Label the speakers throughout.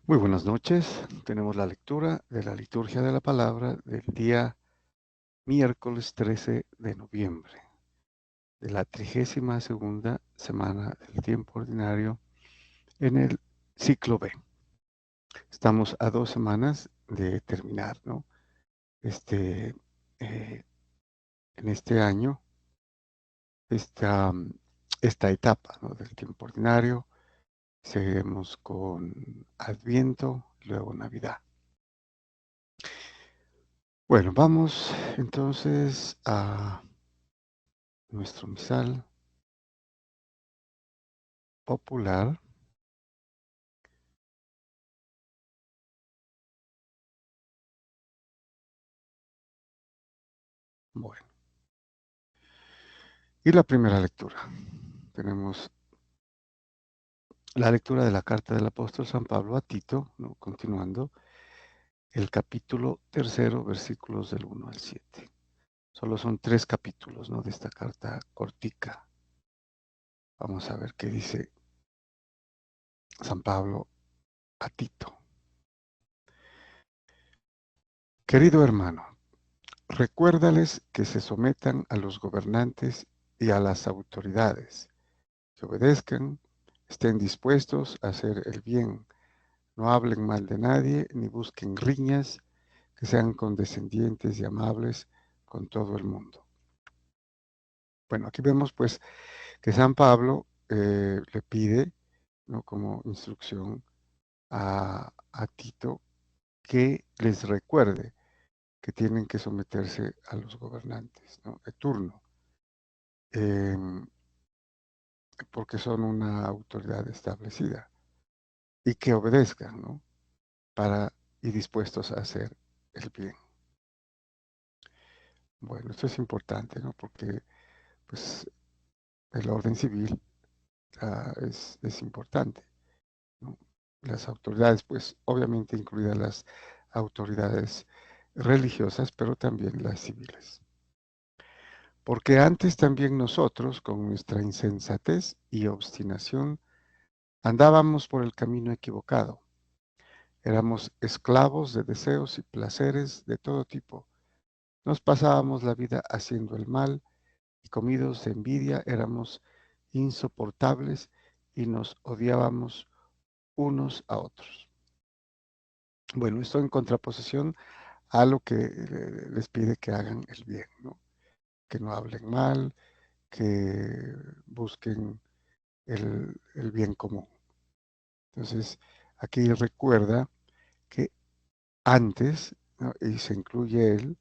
Speaker 1: Muy buenas noches. Tenemos la lectura de la liturgia de la palabra del día miércoles 13 de noviembre, de la 32ª semana del tiempo ordinario en el ciclo B. Estamos a 2 semanas de terminar, ¿no? Este, eh, en este año, esta, esta etapa, ¿no?, del tiempo ordinario. Seguiremos con Adviento, luego Navidad. Bueno, vamos entonces a nuestro misal popular. Bueno, y la primera lectura. Tenemos la lectura de la carta del apóstol San Pablo a Tito, ¿no?, continuando el capítulo 3, versículos del 1 al 7. Solo son 3 capítulos, ¿no?, de esta carta cortica. Vamos a ver qué dice San Pablo a Tito. Querido hermano, recuérdales que se sometan a los gobernantes y a las autoridades, que obedezcan, estén dispuestos a hacer el bien, no hablen mal de nadie ni busquen riñas, que sean condescendientes y amables con todo el mundo. Bueno, aquí vemos pues que San Pablo le pide, ¿no?, como instrucción a Tito, que les recuerde que tienen que someterse a los gobernantes, ¿no?, de turno, porque son una autoridad establecida, y que obedezcan, ¿no?, y dispuestos a hacer el bien. Bueno, esto es importante, ¿no?, porque pues el orden civil es importante, ¿no? Las autoridades, pues obviamente incluidas las autoridades religiosas, pero también las civiles. Porque antes también nosotros, con nuestra insensatez y obstinación, andábamos por el camino equivocado. Éramos esclavos de deseos y placeres de todo tipo. Nos pasábamos la vida haciendo el mal y comidos de envidia éramos insoportables y nos odiábamos unos a otros. Bueno, esto en contraposición a lo que les pide que hagan el bien, ¿no? Que no hablen mal, que busquen el bien común. Entonces, aquí recuerda que antes, ¿no?, y se incluye él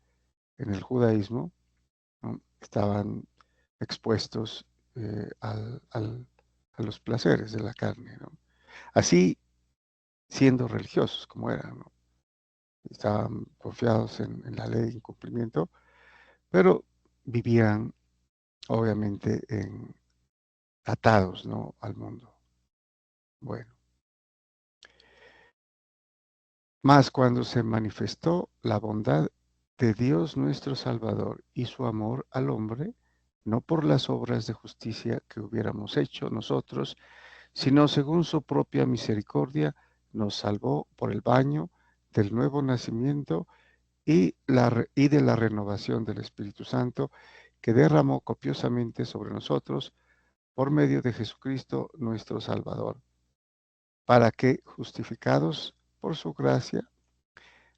Speaker 1: en el judaísmo, ¿no?, estaban expuestos a los placeres de la carne, ¿no? Así, siendo religiosos como eran, ¿no? Estaban confiados en la ley, en cumplimiento, pero vivían obviamente atados, ¿no?, al mundo. Bueno, mas cuando se manifestó la bondad de Dios nuestro Salvador y su amor al hombre, no por las obras de justicia que hubiéramos hecho nosotros, sino según su propia misericordia, nos salvó por el baño del nuevo nacimiento y de la renovación del Espíritu Santo, que derramó copiosamente sobre nosotros por medio de Jesucristo nuestro Salvador, para que, justificados por su gracia,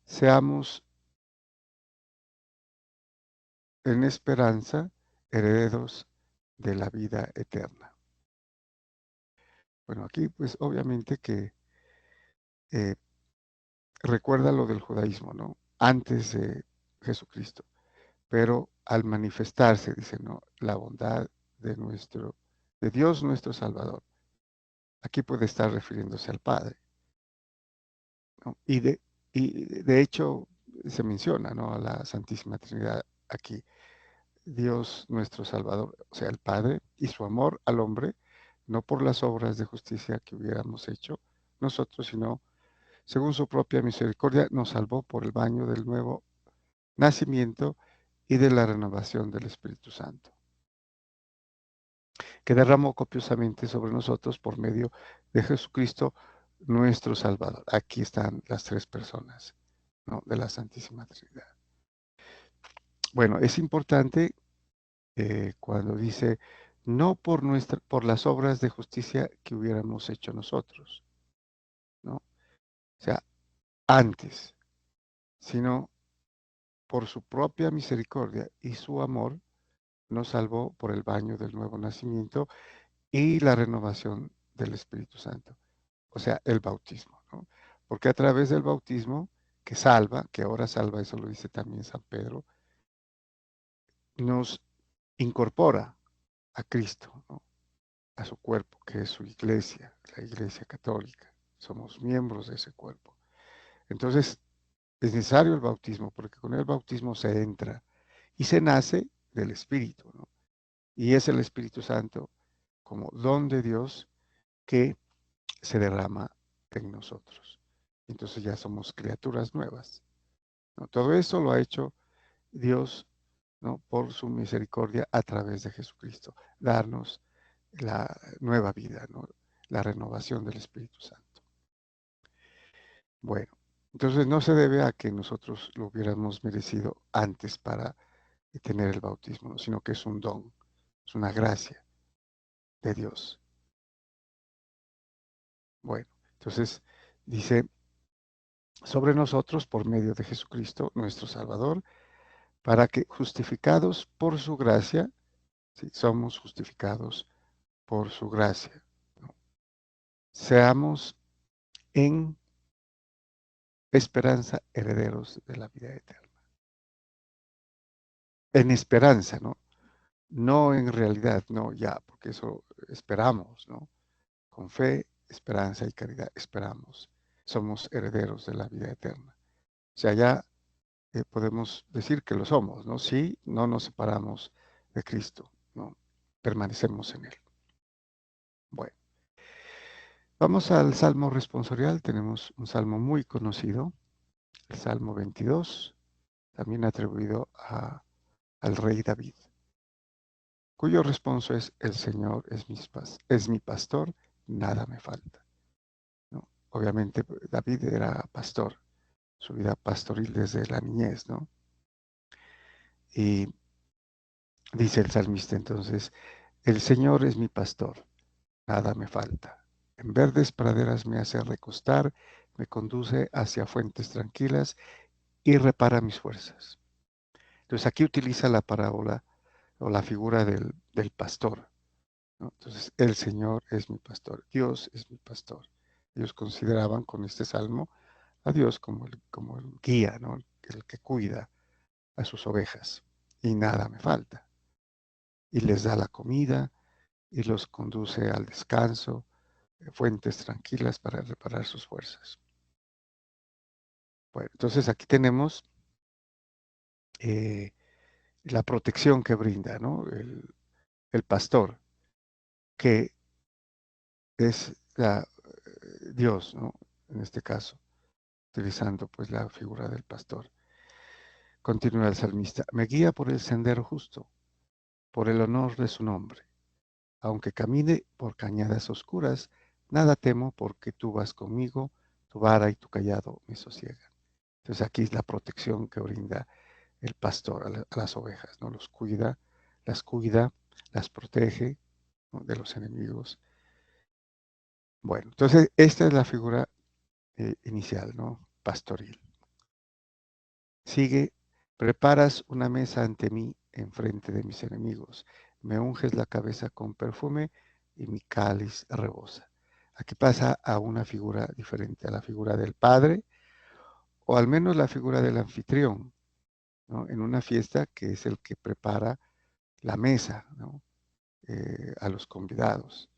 Speaker 1: seamos en esperanza herederos de la vida eterna. Bueno, aquí pues obviamente que eh, recuerda lo del judaísmo, ¿no?, antes de Jesucristo, pero al manifestarse, dice, ¿no?, la bondad de Dios nuestro Salvador. Aquí puede estar refiriéndose al Padre, ¿no? Y de hecho se menciona, ¿no?, a la Santísima Trinidad aquí. Dios nuestro Salvador, o sea, el Padre, y su amor al hombre, no por las obras de justicia que hubiéramos hecho nosotros, sino según su propia misericordia, nos salvó por el baño del nuevo nacimiento y de la renovación del Espíritu Santo, que derramó copiosamente sobre nosotros por medio de Jesucristo nuestro Salvador. Aquí están las tres personas, ¿no?, de la Santísima Trinidad. Bueno, es importante cuando dice, no por las obras de justicia que hubiéramos hecho nosotros, ¿no? O sea, antes, sino por su propia misericordia y su amor, nos salvó por el baño del nuevo nacimiento y la renovación del Espíritu Santo. O sea, el bautismo, ¿no? Porque a través del bautismo, que salva, que ahora salva, eso lo dice también San Pedro, nos incorpora a Cristo, ¿no?, a su cuerpo, que es su iglesia, la iglesia católica. Somos miembros de ese cuerpo. Entonces, es necesario el bautismo, porque con el bautismo se entra y se nace del Espíritu, ¿no? Y es el Espíritu Santo como don de Dios que se derrama en nosotros. Entonces ya somos criaturas nuevas, ¿no? Todo eso lo ha hecho Dios, ¿no?, por su misericordia a través de Jesucristo, darnos la nueva vida, ¿no?, la renovación del Espíritu Santo. Bueno, entonces no se debe a que nosotros lo hubiéramos merecido antes para tener el bautismo, ¿no?, sino que es un don, es una gracia de Dios. Bueno, entonces dice, sobre nosotros por medio de Jesucristo, nuestro Salvador, para que justificados por su gracia, ¿sí?, somos justificados por su gracia, ¿no?, seamos en esperanza herederos de la vida eterna. En esperanza, ¿no? No en realidad, no ya, porque eso esperamos, ¿no? Con fe, esperanza y caridad esperamos. Somos herederos de la vida eterna. O sea, ya podemos decir que lo somos, ¿no? Si no nos separamos de Cristo, ¿no? Permanecemos en Él. Bueno, vamos al Salmo responsorial. Tenemos un salmo muy conocido, el Salmo 22, también atribuido al rey David, cuyo responso es, el Señor es mi pastor, nada me falta, ¿no? Obviamente David era pastor, su vida pastoril desde la niñez, ¿no? Y dice el salmista entonces, el Señor es mi pastor, nada me falta. En verdes praderas me hace recostar, me conduce hacia fuentes tranquilas y repara mis fuerzas. Entonces aquí utiliza la parábola o la figura del pastor, ¿no? Entonces, el Señor es mi pastor, Dios es mi pastor. Ellos consideraban con este salmo a Dios como el guía, ¿no?, el que cuida a sus ovejas. Y nada me falta. Y les da la comida y los conduce al descanso, fuentes tranquilas para reparar sus fuerzas. Bueno, entonces aquí tenemos eh, la protección que brinda, ¿no?, el pastor, que es Dios, ¿no?, en este caso, utilizando pues la figura del pastor. Continúa el salmista, me guía por el sendero justo, por el honor de su nombre. Aunque camine por cañadas oscuras, nada temo porque tú vas conmigo, tu vara y tu callado me sosiegan. Entonces aquí es la protección que brinda el pastor a las ovejas, ¿no? Las cuida, las protege, ¿no?, de los enemigos. Bueno, entonces esta es la figura inicial, ¿no?, pastoril. Sigue, preparas una mesa ante mí en frente de mis enemigos, me unges la cabeza con perfume y mi cáliz rebosa. Aquí pasa a una figura diferente, a la figura del padre, o al menos la figura del anfitrión, ¿no?, en una fiesta, que es el que prepara la mesa, ¿no?, a los convidados.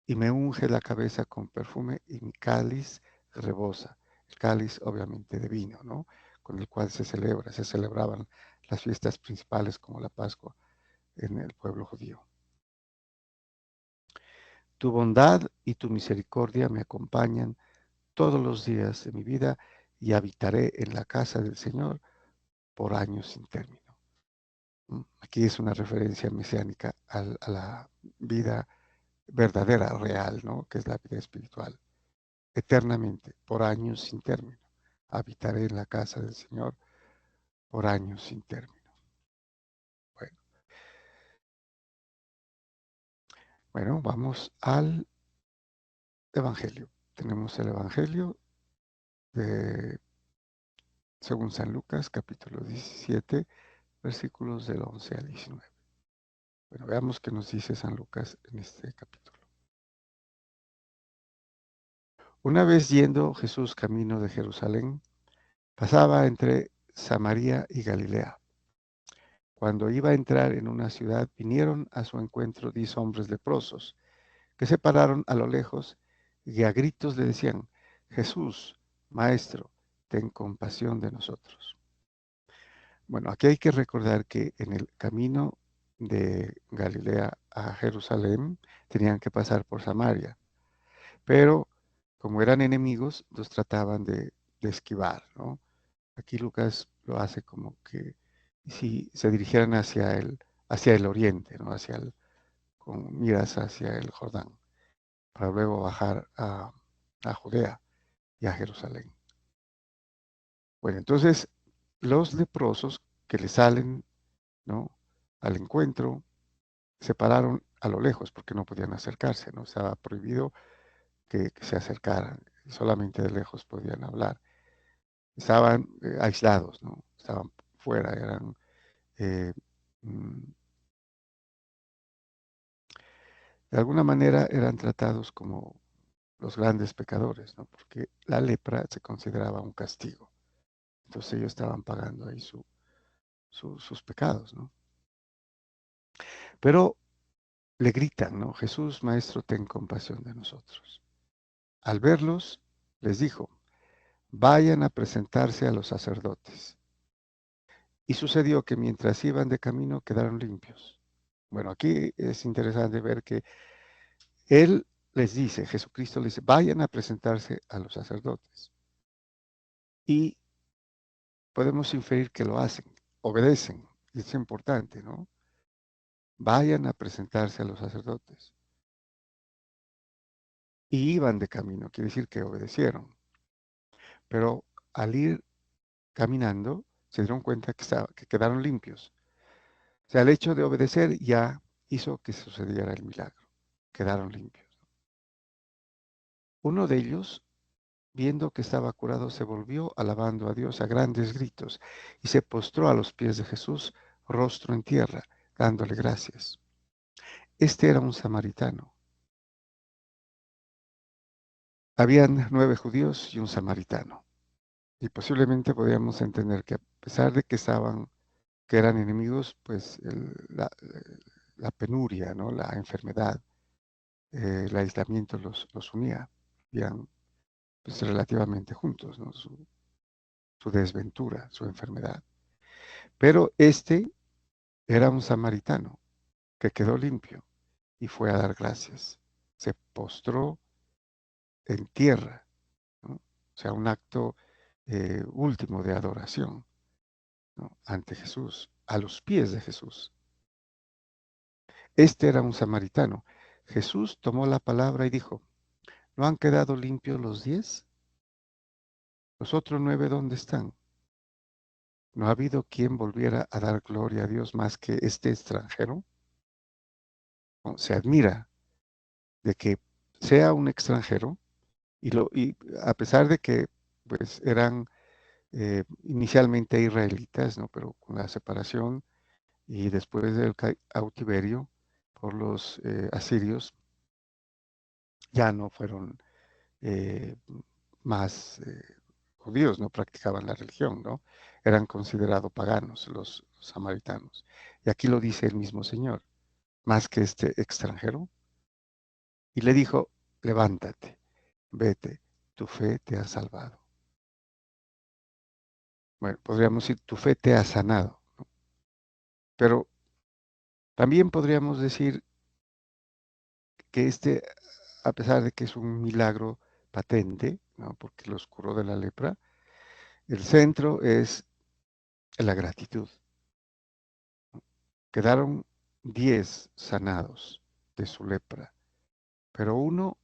Speaker 1: Y me unge la cabeza con perfume y mi cáliz rebosa. El cáliz obviamente de vino, ¿no?, con el cual se celebraban las fiestas principales como la Pascua en el pueblo judío. Tu bondad y tu misericordia me acompañan todos los días de mi vida y habitaré en la casa del Señor por años sin término. Aquí es una referencia mesiánica a la vida verdadera, real, ¿no? Que es la vida espiritual, eternamente, por años sin término. Habitaré en la casa del Señor por años sin término. Bueno, bueno, vamos al Evangelio. Tenemos el Evangelio de, según San Lucas, capítulo 17, versículos del 11 al 19. Bueno, veamos qué nos dice San Lucas en este capítulo. Una vez yendo Jesús camino de Jerusalén, pasaba entre Samaria y Galilea. Cuando iba a entrar en una ciudad, vinieron a su encuentro 10 hombres leprosos, que se pararon a lo lejos y a gritos le decían: Jesús, Maestro, ten compasión de nosotros. Bueno, aquí hay que recordar que en el camino de Galilea a Jerusalén tenían que pasar por Samaria, pero como eran enemigos, los trataban de esquivar, ¿no? Aquí Lucas lo hace como que si se dirigieran hacia el oriente, ¿no? Con miras hacia el Jordán, para luego bajar a Judea y a Jerusalén. Bueno, entonces los leprosos que le salen, ¿no?, al encuentro, se pararon a lo lejos porque no podían acercarse, ¿no? Estaba prohibido que se acercaran, solamente de lejos podían hablar. Estaban aislados, ¿no? Estaban fuera, eran eh, mm, de alguna manera eran tratados como los grandes pecadores, ¿no? Porque la lepra se consideraba un castigo. Entonces ellos estaban pagando ahí sus pecados, ¿no? Pero le gritan, ¿no? Jesús, Maestro, ten compasión de nosotros. Al verlos, les dijo: vayan a presentarse a los sacerdotes. Y sucedió que mientras iban de camino quedaron limpios. Bueno, aquí es interesante ver que Él les dice, Jesucristo les dice, vayan a presentarse a los sacerdotes. Y podemos inferir que lo hacen, obedecen. Y es importante, ¿no? Vayan a presentarse a los sacerdotes. Y iban de camino, quiere decir que obedecieron. Pero al ir caminando, se dieron cuenta que quedaron limpios. O sea, el hecho de obedecer ya hizo que sucediera el milagro. Quedaron limpios. Uno de ellos, viendo que estaba curado, se volvió alabando a Dios a grandes gritos y se postró a los pies de Jesús, rostro en tierra, dándole gracias. Este era un samaritano. Habían 9 judíos y un samaritano. Y posiblemente podríamos entender que a pesar de que eran enemigos, pues la penuria, ¿no?, la enfermedad, el aislamiento los unía. Vivían pues relativamente juntos, ¿no? Su desventura, su enfermedad. Pero este era un samaritano que quedó limpio y fue a dar gracias. Se postró en tierra, ¿no? O sea, un acto último de adoración, ¿no?, ante Jesús, a los pies de Jesús. Este era un samaritano. Jesús tomó la palabra y dijo: ¿no han quedado limpios los 10? ¿Los otros 9 dónde están? ¿No ha habido quien volviera a dar gloria a Dios más que este extranjero? ¿No? Se admira de que sea un extranjero y a pesar de que pues eran inicialmente israelitas, ¿no?, pero con la separación y después del cautiverio por los asirios, ya no fueron eh, más judíos, no practicaban la religión, ¿no? Eran considerados paganos los samaritanos. Y aquí lo dice el mismo Señor, más que este extranjero. Y le dijo: levántate, vete, tu fe te ha salvado. Bueno, podríamos decir, tu fe te ha sanado, ¿no? Pero también podríamos decir que a pesar de que es un milagro patente, ¿no?, porque los curó de la lepra, el centro es la gratitud. Quedaron 10 sanados de su lepra, Pero uno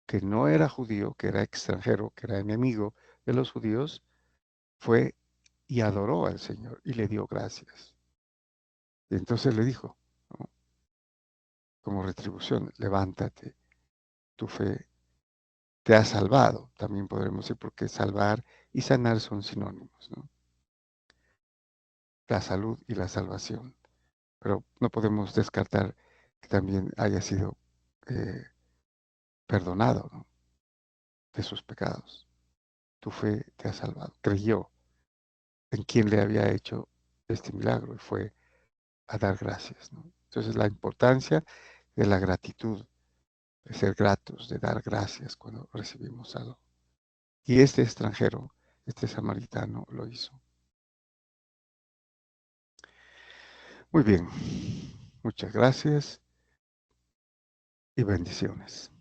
Speaker 1: que no era judío, que era extranjero, que era enemigo de los judíos, fue y adoró al Señor y le dio gracias. Y entonces le dijo, ¿no? Como retribución, levántate, tu fe te ha salvado. También podremos decir porque salvar y sanar son sinónimos, ¿no? La salud y la salvación. Pero no podemos descartar que también haya sido eh, perdonado, ¿no? De sus pecados. Tu fe te ha salvado. Creyó en quien le había hecho este milagro y fue a dar gracias, ¿no? Entonces la importancia de la gratitud, de ser gratos, de dar gracias cuando recibimos algo. Y este extranjero, este samaritano, lo hizo. Muy bien, muchas gracias y bendiciones.